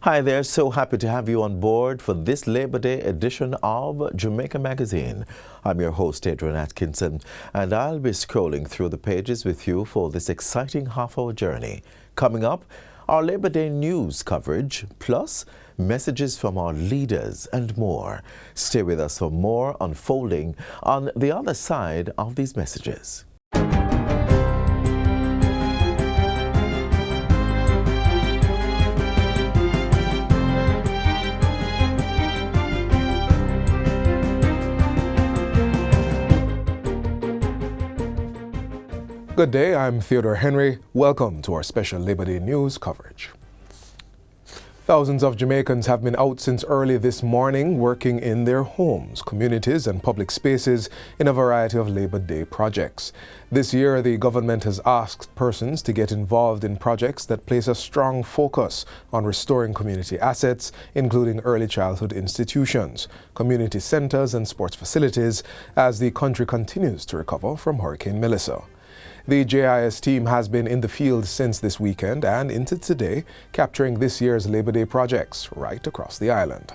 Hi there, so happy to have you on board for this Labor Day edition of Jamaica Magazine. I'm your host, Adrian Atkinson, and I'll be scrolling through the pages with you for this exciting half-hour journey. Coming up, our Labor Day news coverage, plus messages from our leaders and more. Stay with us for more unfolding on the other side of these messages. Good day, I'm Theodore Henry. Welcome to our special Labor Day news coverage. Thousands of Jamaicans have been out since early this morning working in their homes, communities and public spaces in a variety of Labor Day projects. This year, the government has asked persons to get involved in projects that place a strong focus on restoring community assets, including early childhood institutions, community centers and sports facilities, as the country continues to recover from Hurricane Melissa. The JIS team has been in the field since this weekend and into today, capturing this year's Labor Day projects right across the island.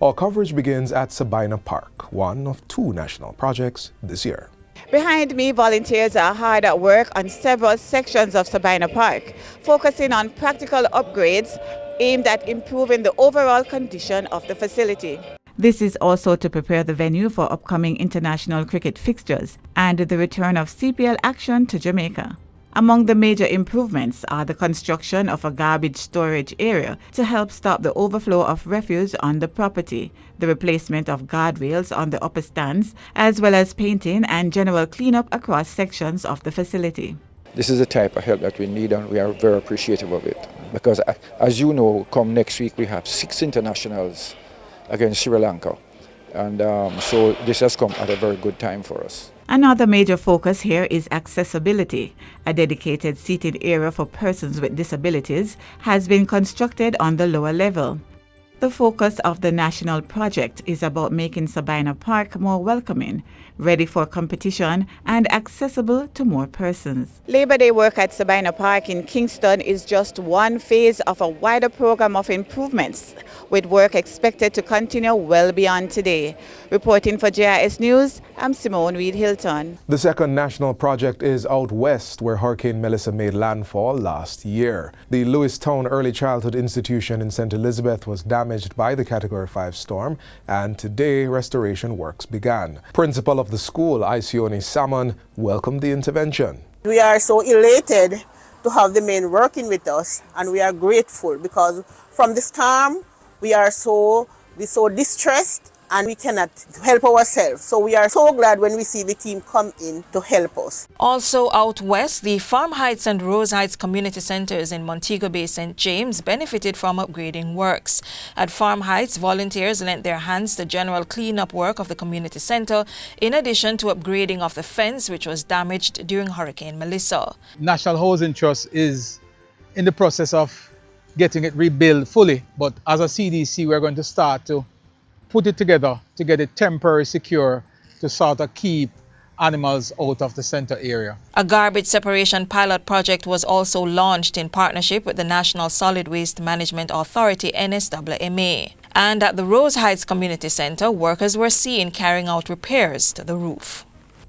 Our coverage begins at Sabina Park, one of two national projects this year. Behind me, volunteers are hard at work on several sections of Sabina Park, focusing on practical upgrades aimed at improving the overall condition of the facility. This is also to prepare the venue for upcoming international cricket fixtures and the return of CPL action to Jamaica. Among the major improvements are the construction of a garbage storage area to help stop the overflow of refuse on the property, the replacement of guardrails on the upper stands, as well as painting and general cleanup across sections of the facility. This is the type of help that we need, and we are very appreciative of it. Because as you know, come next week we have 6 internationals against Sri Lanka, and so this has come at a very good time for us. Another major focus here is accessibility. A dedicated seating area for persons with disabilities has been constructed on the lower level. The focus of the national project is about making Sabina Park more welcoming, ready for competition, and accessible to more persons. Labor Day work at Sabina Park in Kingston is just one phase of a wider program of improvements, with work expected to continue well beyond today. Reporting for JIS News, I'm Simone Reed-Hilton. The second national project is out west, where Hurricane Melissa made landfall last year. The Lewistown Early Childhood Institution in St. Elizabeth was damaged by the Category 5 storm, and today restoration works began. Principal of the school, Isione Salmon, welcomed the intervention. We are so elated to have the men working with us, and we are grateful because from the storm we're so distressed and we cannot help ourselves. So we are so glad when we see the team come in to help us. Also out west, the Farm Heights and Rose Heights community centers in Montego Bay, St. James benefited from upgrading works. At Farm Heights, volunteers lent their hands to general cleanup work of the community center, in addition to upgrading of the fence which was damaged during Hurricane Melissa. National Housing Trust is in the process of getting it rebuilt fully, but as a CDC we're going to start to put it together to get it temporary secure to sort of keep animals out of the center area. A garbage separation pilot project was also launched in partnership with the National Solid Waste Management Authority, NSWMA. And at the Rose Heights Community Center, workers were seen carrying out repairs to the roof.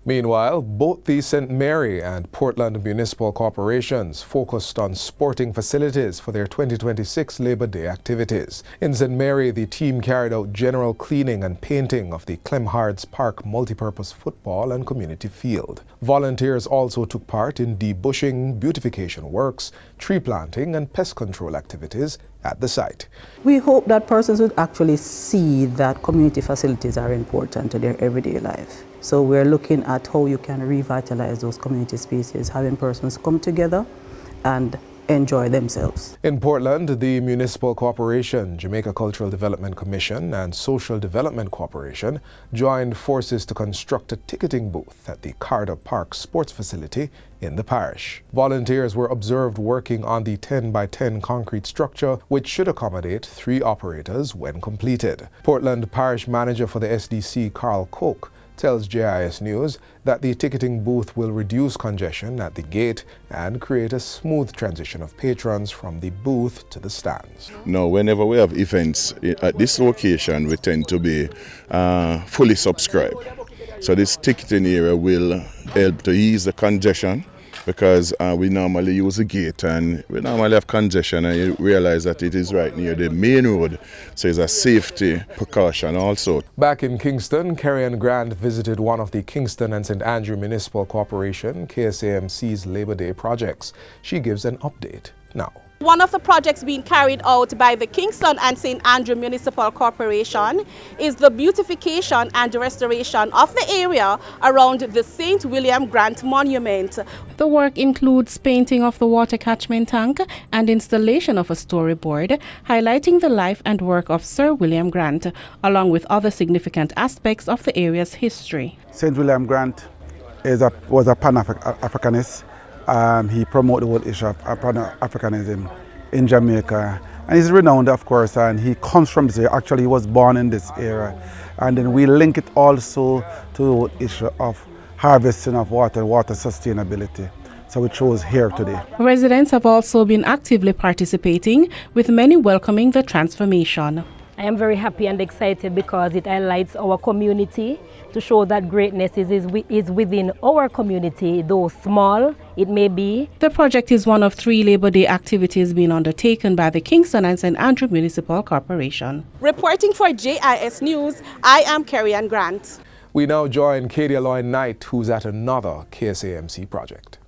Meanwhile, both the St. Mary and Portland Municipal Corporations focused on sporting facilities for their 2026 Labor Day activities. In St. Mary, the team carried out general cleaning and painting of the Clemhards Park multipurpose football and community field. Volunteers also took part in debushing, beautification works, tree planting and pest control activities at the site. We hope that persons would actually see that community facilities are important to their everyday life. So we're looking at how you can revitalize those community spaces, having persons come together and enjoy themselves. In Portland, the Municipal Corporation, Jamaica Cultural Development Commission and Social Development Corporation joined forces to construct a ticketing booth at the Carter Park Sports Facility in the parish. Volunteers were observed working on the 10-by-10 concrete structure, which should accommodate 3 operators when completed. Portland Parish Manager for the SDC, Carl Koch, tells JIS News that the ticketing booth will reduce congestion at the gate and create a smooth transition of patrons from the booth to the stands. Now, whenever we have events at this location, we tend to be fully subscribed. So this ticketing area will help to ease the congestion, because we normally use the gate and we normally have congestion, and you realize that it is right near the main road, so it's a safety precaution also. Back in Kingston, Kerry-Ann Grant visited one of the Kingston and St. Andrew Municipal Corporation, KSAMC's Labor Day projects. She gives an update now. One of the projects being carried out by the Kingston and St. Andrew Municipal Corporation is the beautification and restoration of the area around the St. William Grant Monument. The work includes painting of the water catchment tank and installation of a storyboard highlighting the life and work of Sir William Grant, along with other significant aspects of the area's history. St. William Grant was a Pan-Africanist. He promoted the whole issue of Pan-Africanism in Jamaica. And he's renowned, of course, and he comes from this area. Actually, he was born in this area. And then we link it also to the whole issue of harvesting of water sustainability. So we chose here today. Residents have also been actively participating, with many welcoming the transformation. I am very happy and excited because it highlights our community to show that greatness is within our community, though small it may be. The project is one of 3 Labor Day activities being undertaken by the Kingston and St. Andrew Municipal Corporation. Reporting for JIS News, I am Kerry-Ann Grant. We now join Katie Aloy Knight, who's at another KSAMC project.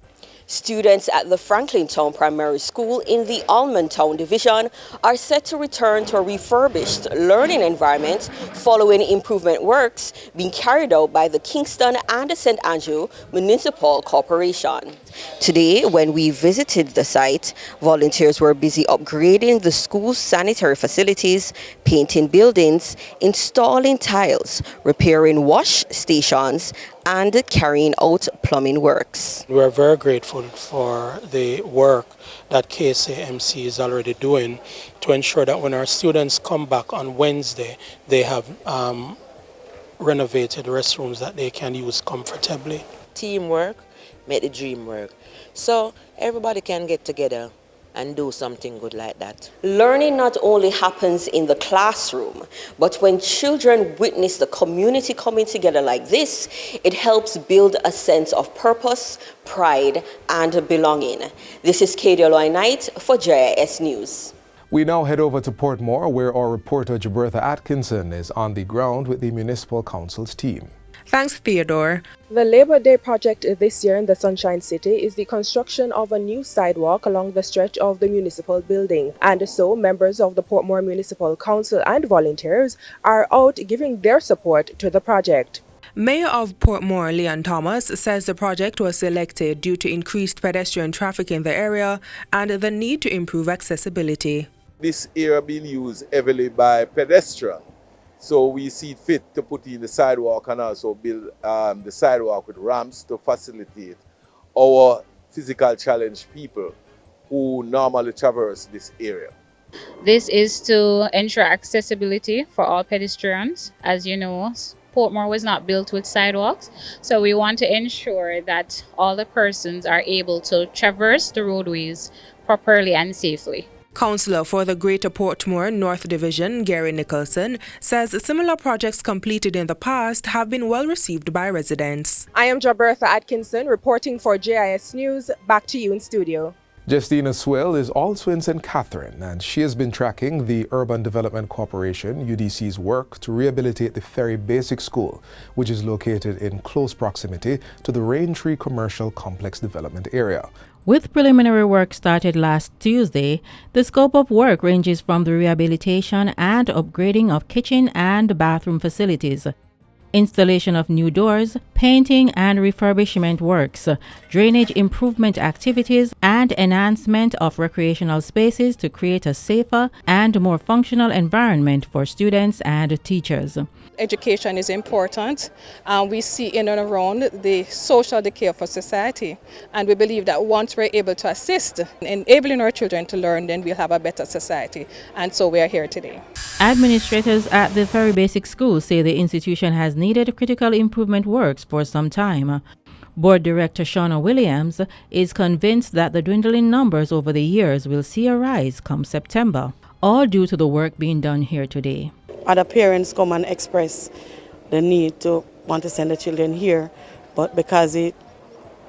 Students at the Franklin Town Primary School in the Almond Town Division are set to return to a refurbished learning environment following improvement works being carried out by the Kingston and the St. Andrew Municipal Corporation. Today, when we visited the site, volunteers were busy upgrading the school's sanitary facilities, painting buildings, installing tiles, repairing wash stations, and carrying out plumbing works. We are very grateful for the work that KSAMC is already doing to ensure that when our students come back on Wednesday, they have renovated restrooms that they can use comfortably. Teamwork make the dream work. So everybody can get together and do something good like that. Learning not only happens in the classroom, but when children witness the community coming together like this, it helps build a sense of purpose, pride, and belonging. This is Katie Aloy Knight for JIS News. We now head over to Portmore, where our reporter Jabertha Atkinson is on the ground with the Municipal Council's team. Thanks, Theodore. The Labor Day project this year in the Sunshine City is the construction of a new sidewalk along the stretch of the municipal building. And so members of the Portmore Municipal Council and volunteers are out giving their support to the project. Mayor of Portmore, Leon Thomas, says the project was selected due to increased pedestrian traffic in the area and the need to improve accessibility. This area being used heavily by pedestrians. So we see fit to put in the sidewalk and also build the sidewalk with ramps to facilitate our physical challenged people who normally traverse this area. This is to ensure accessibility for all pedestrians. As you know, Portmore was not built with sidewalks, so we want to ensure that all the persons are able to traverse the roadways properly and safely. Councillor for the Greater Portmore North Division, Gary Nicholson, says similar projects completed in the past have been well received by residents. I am Jabertha Atkinson reporting for JIS News. Back to you in studio. Justina Swell is also in St. Catherine, and she has been tracking the Urban Development Corporation, UDC's work to rehabilitate the Ferry Basic School, which is located in close proximity to the Raintree Commercial Complex Development Area. With preliminary work started last Tuesday, the scope of work ranges from the rehabilitation and upgrading of kitchen and bathroom facilities, installation of new doors, painting and refurbishment works, drainage improvement activities, and enhancement of recreational spaces to create a safer and more functional environment for students and teachers. Education is important, and we see in and around the social decay of a society, and we believe that once we're able to assist in enabling our children to learn, then we'll have a better society, and so we are here today. Administrators at the Ferry Basic School say the institution has needed critical improvement works for some time. Board Director Shauna Williams is convinced that the dwindling numbers over the years will see a rise come September, all due to the work being done here today. Other parents come and express the need to want to send the children here, but because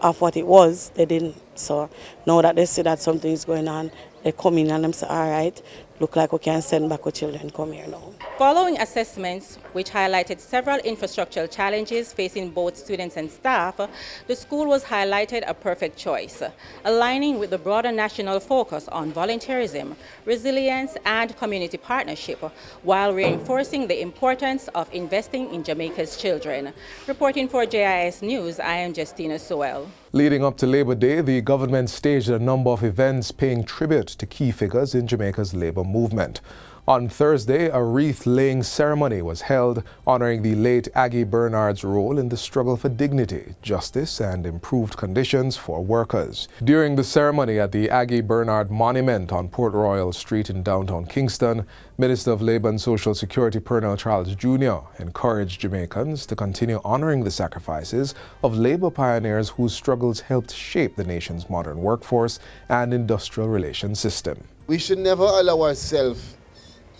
of what it was, they didn't. So now that they see that something is going on, they come in and they say, all right, look like we can send back our children, come here now. Following assessments which highlighted several infrastructural challenges facing both students and staff, the school was highlighted a perfect choice, aligning with the broader national focus on volunteerism, resilience, and community partnership, while reinforcing the importance of investing in Jamaica's children. Reporting for JIS News, I am Justina Sowell. Leading up to Labor Day, the government staged a number of events paying tribute to key figures in Jamaica's labor movement. On Thursday, a wreath-laying ceremony was held honoring the late Aggie Bernard's role in the struggle for dignity, justice, and improved conditions for workers. During the ceremony at the Aggie Bernard Monument on Port Royal Street in downtown Kingston, Minister of Labour and Social Security Pernell Charles Jr. encouraged Jamaicans to continue honoring the sacrifices of labor pioneers whose struggles helped shape the nation's modern workforce and industrial relations system. We should never allow ourselves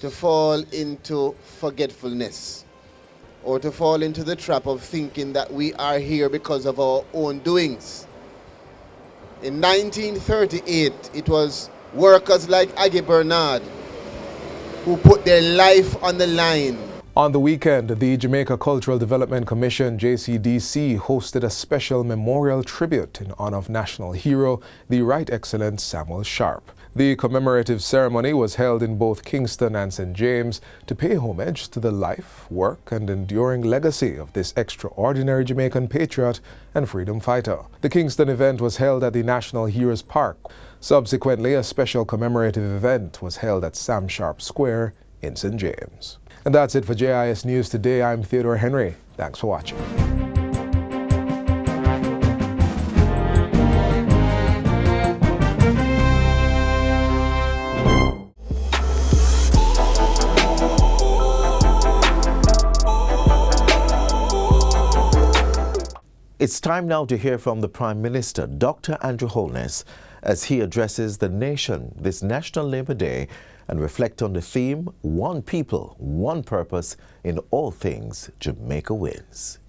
to fall into forgetfulness or to fall into the trap of thinking that we are here because of our own doings. In 1938, it was workers like Aggie Bernard who put their life on the line. On the weekend, the Jamaica Cultural Development Commission, JCDC, hosted a special memorial tribute in honor of national hero, the Right Excellent Samuel Sharp. The commemorative ceremony was held in both Kingston and St. James to pay homage to the life, work, and enduring legacy of this extraordinary Jamaican patriot and freedom fighter. The Kingston event was held at the National Heroes Park. Subsequently, a special commemorative event was held at Sam Sharp Square in St. James. And that's it for JIS News today. I'm Theodore Henry. Thanks for watching. It's time now to hear from the Prime Minister, Dr. Andrew Holness, as he addresses the nation this National Labor Day and reflect on the theme, One People, One Purpose, in all things Jamaica wins.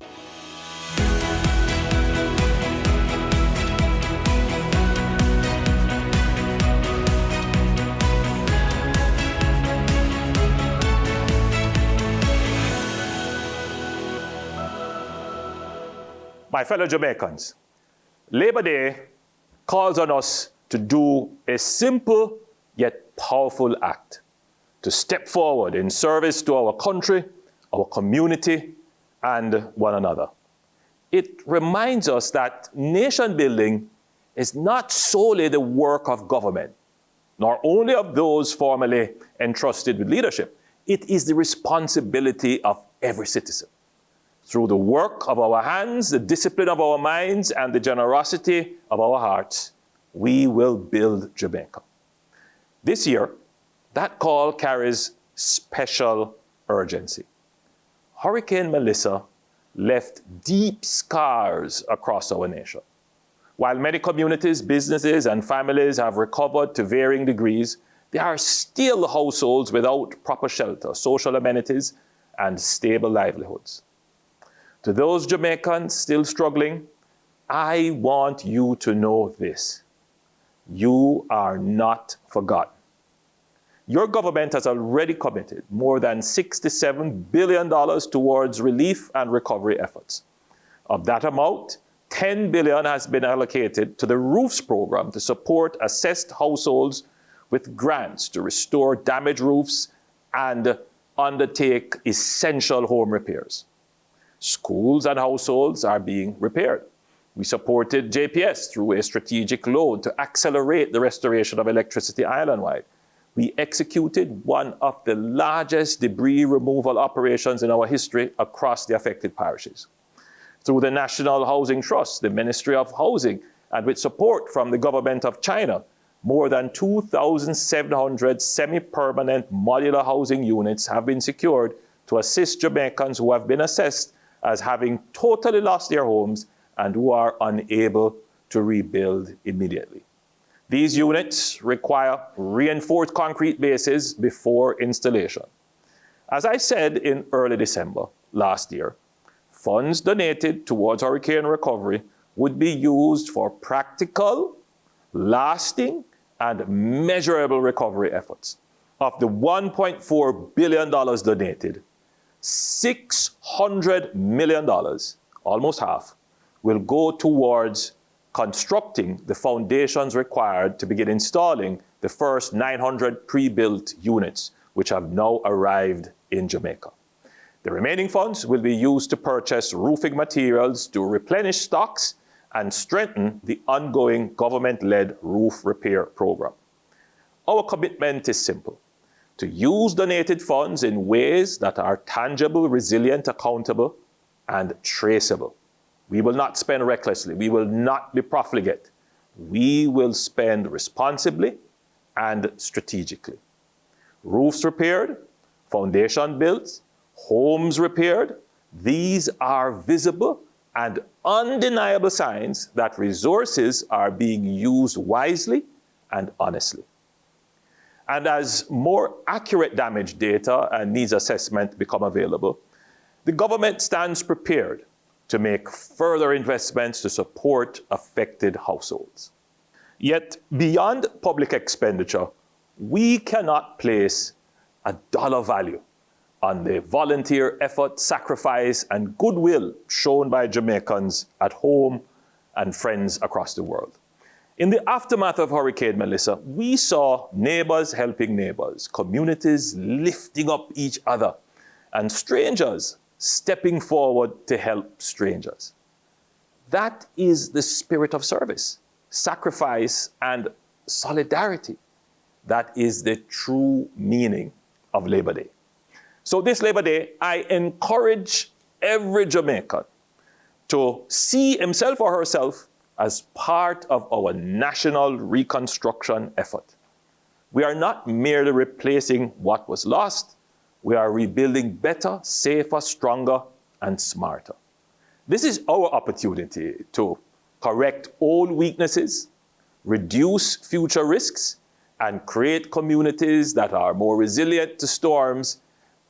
My fellow Jamaicans, Labor Day calls on us to do a simple yet powerful act, to step forward in service to our country, our community, and one another. It reminds us that nation building is not solely the work of government, nor only of those formally entrusted with leadership. It is the responsibility of every citizen. Through the work of our hands, the discipline of our minds, and the generosity of our hearts, we will build Jamaica. This year, that call carries special urgency. Hurricane Melissa left deep scars across our nation. While many communities, businesses, and families have recovered to varying degrees, there are still households without proper shelter, social amenities, and stable livelihoods. To those Jamaicans still struggling, I want you to know this. You are not forgotten. Your government has already committed more than $67 billion towards relief and recovery efforts. Of that amount, $10 billion has been allocated to the Roofs program to support assessed households with grants to restore damaged roofs and undertake essential home repairs. Schools and households are being repaired. We supported JPS through a strategic loan to accelerate the restoration of electricity island-wide. We executed one of the largest debris removal operations in our history across the affected parishes. Through the National Housing Trust, the Ministry of Housing, and with support from the government of China, more than 2,700 semi-permanent modular housing units have been secured to assist Jamaicans who have been assessed as having totally lost their homes and who are unable to rebuild immediately. These units require reinforced concrete bases before installation. As I said in early December last year, funds donated towards hurricane recovery would be used for practical, lasting, and measurable recovery efforts. Of the $1.4 billion donated, $600 million, almost half, will go towards constructing the foundations required to begin installing the first 900 pre-built units, which have now arrived in Jamaica. The remaining funds will be used to purchase roofing materials to replenish stocks and strengthen the ongoing government-led roof repair program. Our commitment is simple: to use donated funds in ways that are tangible, resilient, accountable, and traceable. We will not spend recklessly. We will not be profligate. We will spend responsibly and strategically. Roofs repaired, foundation built, homes repaired, these are visible and undeniable signs that resources are being used wisely and honestly. And as more accurate damage data and needs assessment become available, the government stands prepared to make further investments to support affected households. Yet, beyond public expenditure, we cannot place a dollar value on the volunteer effort, sacrifice, and goodwill shown by Jamaicans at home and friends across the world. In the aftermath of Hurricane Melissa, we saw neighbors helping neighbors, communities lifting up each other, and strangers stepping forward to help strangers. That is the spirit of service, sacrifice, and solidarity. That is the true meaning of Labor Day. So this Labor Day, I encourage every Jamaican to see himself or herself as part of our national reconstruction effort. We are not merely replacing what was lost. We are rebuilding better, safer, stronger, and smarter. This is our opportunity to correct old weaknesses, reduce future risks, and create communities that are more resilient to storms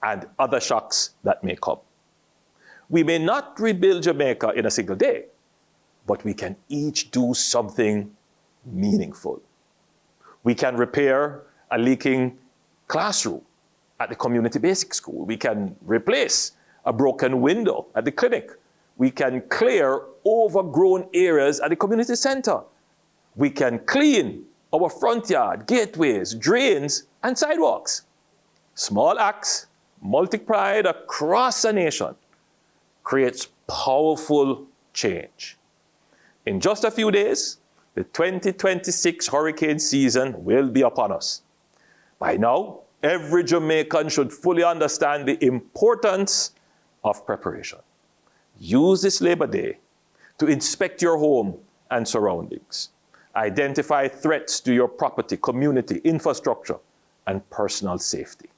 and other shocks that may come. We may not rebuild Jamaica in a single day, but we can each do something meaningful. We can repair a leaking classroom at the community basic school. We can replace a broken window at the clinic. We can clear overgrown areas at the community center. We can clean our front yard, gateways, drains, and sidewalks. Small acts multiplied across a nation creates powerful change. In just a few days, the 2026 hurricane season will be upon us. By now, every Jamaican should fully understand the importance of preparation. Use this Labor Day to inspect your home and surroundings. Identify threats to your property, community, infrastructure, and personal safety.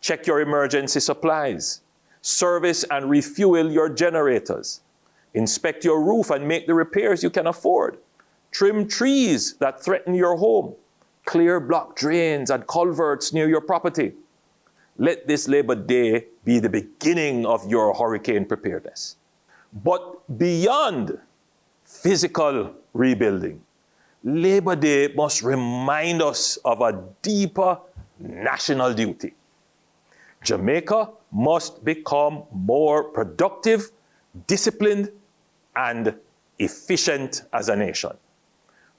Check your emergency supplies. Service and refuel your generators. Inspect your roof and make the repairs you can afford. Trim trees that threaten your home. Clear blocked drains and culverts near your property. Let this Labor Day be the beginning of your hurricane preparedness. But beyond physical rebuilding, Labor Day must remind us of a deeper national duty. Jamaica must become more productive, disciplined, and efficient as a nation.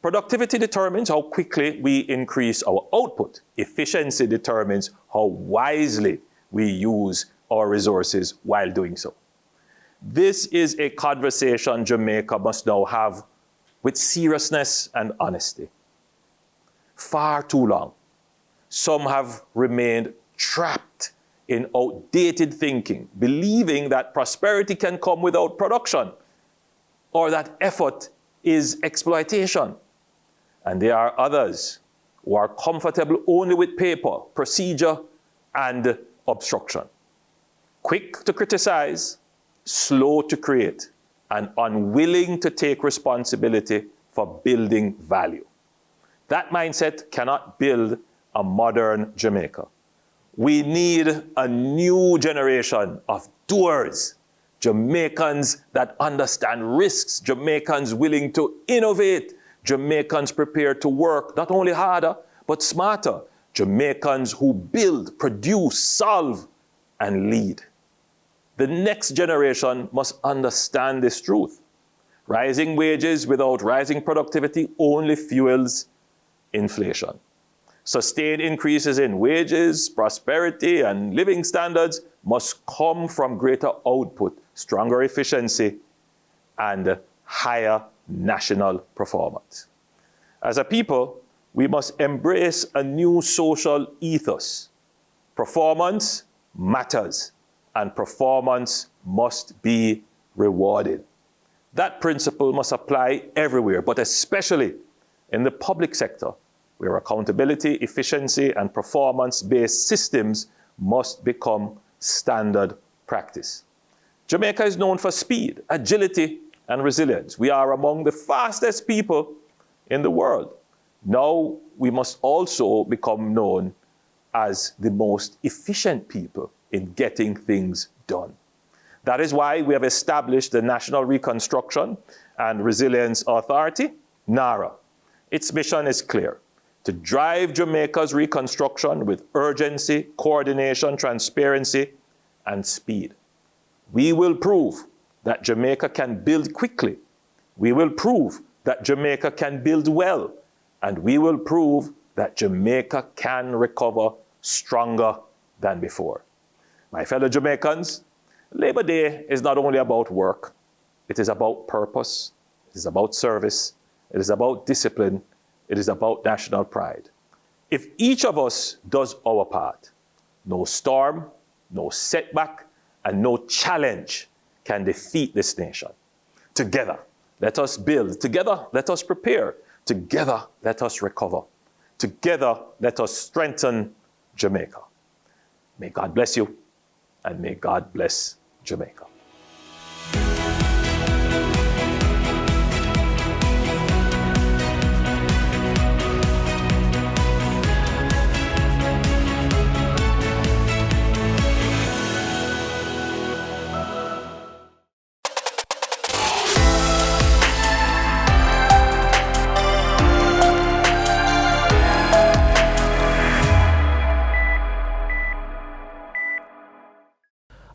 Productivity determines how quickly we increase our output. Efficiency determines how wisely we use our resources while doing so. This is a conversation Jamaica must now have with seriousness and honesty. Far too long, some have remained trapped in outdated thinking, believing that prosperity can come without production, or that effort is exploitation. And there are others who are comfortable only with paper, procedure, and obstruction. Quick to criticize, slow to create, and unwilling to take responsibility for building value. That mindset cannot build a modern Jamaica. We need a new generation of doers, Jamaicans that understand risks, Jamaicans willing to innovate, Jamaicans prepared to work not only harder, but smarter, Jamaicans who build, produce, solve, and lead. The next generation must understand this truth. Rising wages without rising productivity only fuels inflation. Sustained increases in wages, prosperity, and living standards must come from greater output, stronger efficiency, and higher national performance. As a people, we must embrace a new social ethos. Performance matters, and performance must be rewarded. That principle must apply everywhere, but especially in the public sector, where accountability, efficiency, and performance-based systems must become standard practice. Jamaica is known for speed, agility, and resilience. We are among the fastest people in the world. Now we must also become known as the most efficient people in getting things done. That is why we have established the National Reconstruction and Resilience Authority, NARA. Its mission is clear: to drive Jamaica's reconstruction with urgency, coordination, transparency, and speed. We will prove that Jamaica can build quickly. We will prove that Jamaica can build well. And we will prove that Jamaica can recover stronger than before. My fellow Jamaicans, Labor Day is not only about work. It is about purpose. It is about service. It is about discipline. It is about national pride. If each of us does our part, no storm, no setback, and no challenge can defeat this nation. Together, let us build. Together, let us prepare. Together, let us recover. Together, let us strengthen Jamaica. May God bless you, and may God bless Jamaica.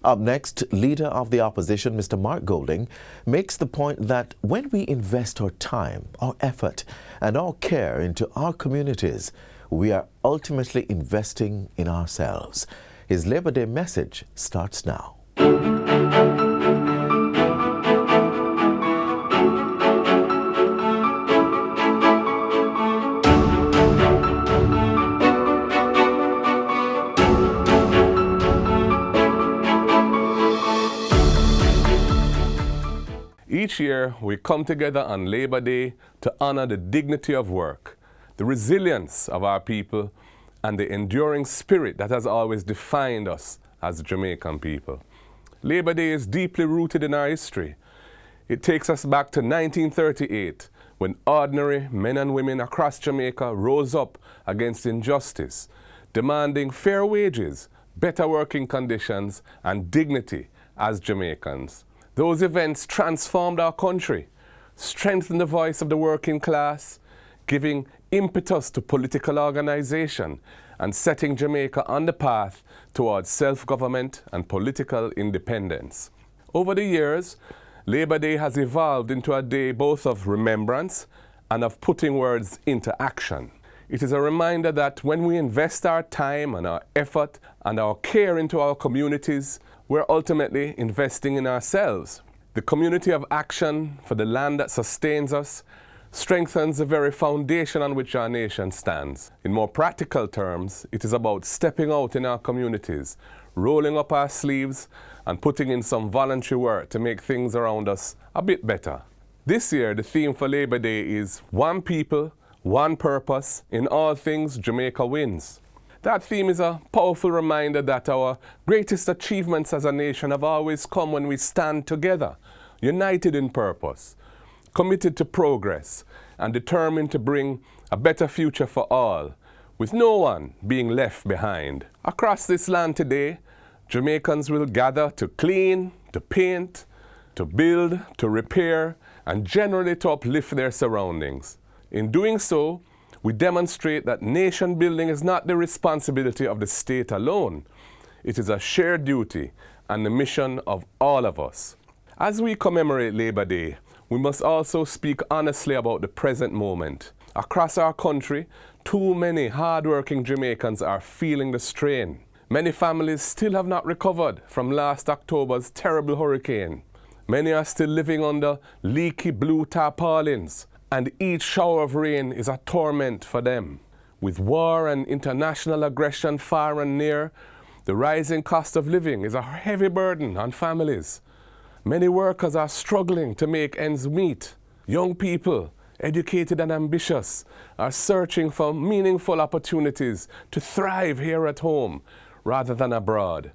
Up next, Leader of the Opposition, Mr. Mark Golding, makes the point that when we invest our time, our effort, and our care into our communities, we are ultimately investing in ourselves. His Labor Day message starts now. Each year, we come together on Labor Day to honor the dignity of work, the resilience of our people, and the enduring spirit that has always defined us as Jamaican people. Labor Day is deeply rooted in our history. It takes us back to 1938, when ordinary men and women across Jamaica rose up against injustice, demanding fair wages, better working conditions, and dignity as Jamaicans. Those events transformed our country, strengthened the voice of the working class, giving impetus to political organization, and setting Jamaica on the path towards self-government and political independence. Over the years, Labor Day has evolved into a day both of remembrance and of putting words into action. It is a reminder that when we invest our time and our effort and our care into our communities, we're ultimately investing in ourselves. The community of action for the land that sustains us strengthens the very foundation on which our nation stands. In more practical terms, it is about stepping out in our communities, rolling up our sleeves, and putting in some voluntary work to make things around us a bit better. This year, the theme for Labor Day is One People, One Purpose, in all things Jamaica wins. That theme is a powerful reminder that our greatest achievements as a nation have always come when we stand together, united in purpose, committed to progress, and determined to bring a better future for all, with no one being left behind. Across this land today, Jamaicans will gather to clean, to paint, to build, to repair, and generally to uplift their surroundings. In doing so, we demonstrate that nation building is not the responsibility of the state alone. It is a shared duty and the mission of all of us. As we commemorate Labor Day, we must also speak honestly about the present moment. Across our country, too many hard-working Jamaicans are feeling the strain. Many families still have not recovered from last October's terrible hurricane. Many are still living under leaky blue tarpaulins, and each shower of rain is a torment for them. With war and international aggression far and near, the rising cost of living is a heavy burden on families. Many workers are struggling to make ends meet. Young people, educated and ambitious, are searching for meaningful opportunities to thrive here at home rather than abroad,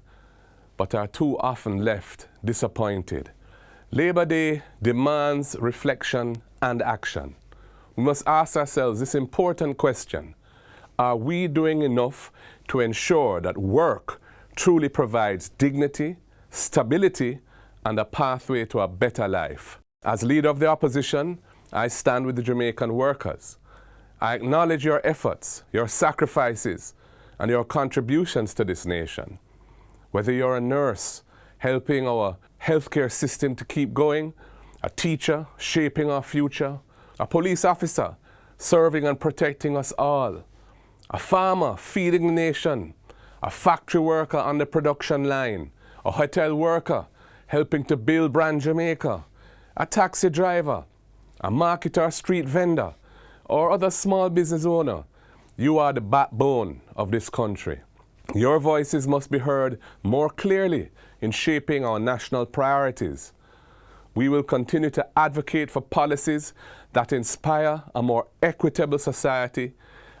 but are too often left disappointed. Labor Day demands reflection and action. We must ask ourselves this important question: are we doing enough to ensure that work truly provides dignity, stability, and a pathway to a better life? As leader of the opposition, I stand with the Jamaican workers. I acknowledge your efforts, your sacrifices, and your contributions to this nation. Whether you're a nurse helping our healthcare system to keep going, a teacher shaping our future, a police officer serving and protecting us all, a farmer feeding the nation, a factory worker on the production line, a hotel worker helping to build brand Jamaica, a taxi driver, a marketer, street vendor, or other small business owner, you are the backbone of this country. Your voices must be heard more clearly in shaping our national priorities. We will continue to advocate for policies that inspire a more equitable society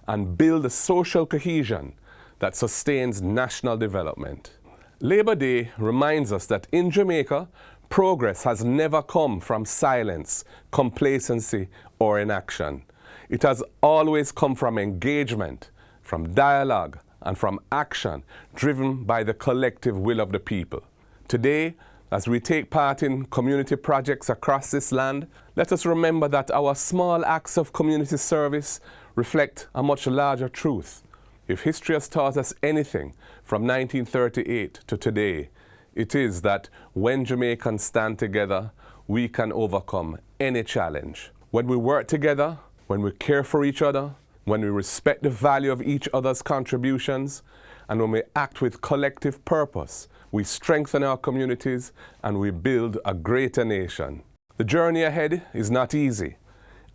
and build a social cohesion that sustains national development. Labor Day reminds us that in Jamaica, progress has never come from silence, complacency, or inaction. It has always come from engagement, from dialogue, and from action driven by the collective will of the people. Today, as we take part in community projects across this land, let us remember that our small acts of community service reflect a much larger truth. If history has taught us anything from 1938 to today, it is that when Jamaicans stand together, we can overcome any challenge. When we work together, when we care for each other, when we respect the value of each other's contributions, and when we act with collective purpose, we strengthen our communities and we build a greater nation. The journey ahead is not easy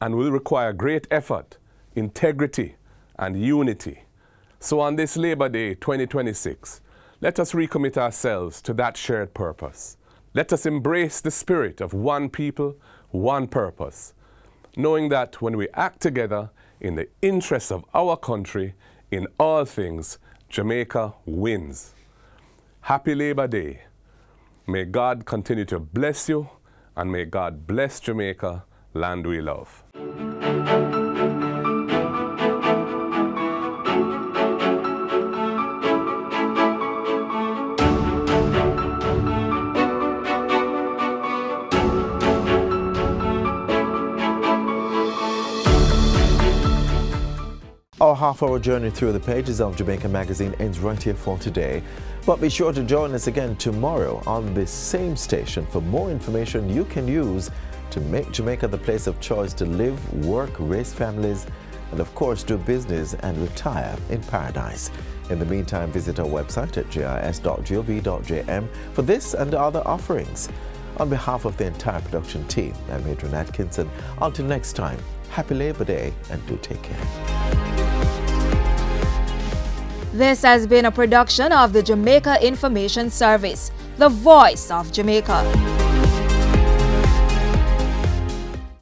and will require great effort, integrity, and unity. So on this Labor Day 2026, let us recommit ourselves to that shared purpose. Let us embrace the spirit of one people, one purpose, knowing that when we act together in the interests of our country, in all things, Jamaica wins. Happy Labor Day. May God continue to bless you, and may God bless Jamaica, land we love. Our half-hour journey through the pages of Jamaica Magazine ends right here for today. But be sure to join us again tomorrow on this same station for more information you can use to make Jamaica the place of choice to live, work, raise families, and of course do business and retire in paradise. In the meantime, visit our website at jis.gov.jm for this and other offerings. On behalf of the entire production team, I'm Adrian Atkinson. Until next time, happy Labor Day and do take care. This has been a production of the Jamaica Information Service, the voice of Jamaica.